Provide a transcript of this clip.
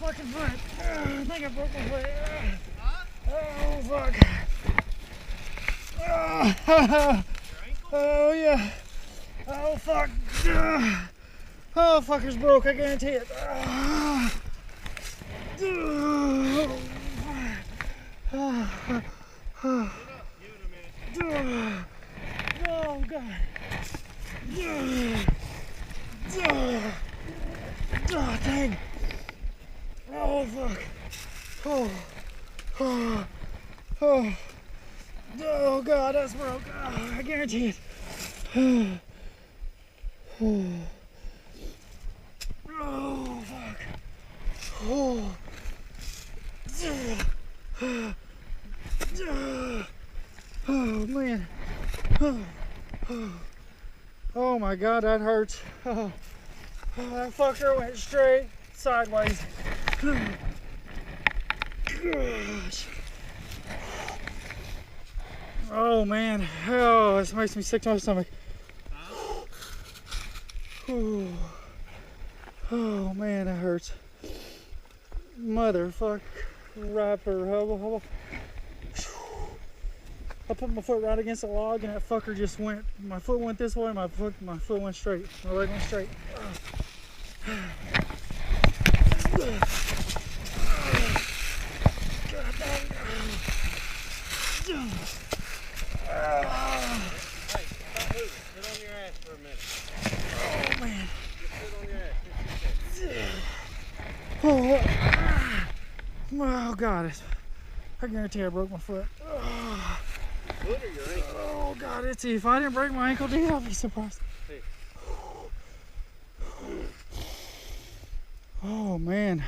Fucking foot. I think I broke my foot. Oh fuck. Oh yeah. Oh fuck. Oh fucker's broke, I guarantee it. Oh god. Oh dang. Oh fuck. Oh god, that's broke. I guarantee it. Oh fuck. Oh man. Oh my god, that hurts. That fucker went straight sideways. Gosh. Oh man. Oh, this makes me sick to my stomach. Oh man, that hurts. Motherfucker. Rapper. I put my foot right against the log and that fucker just went. My foot went this way, my foot went straight. My leg went straight. Hey, stop moving. Sit on your ass for a minute. Oh man. Just sit on your ass. Oh god, I guarantee I broke my foot. Foot or your ankle? Oh god, it's if I didn't break my ankle, dude, I'll be surprised. Hey. Oh man.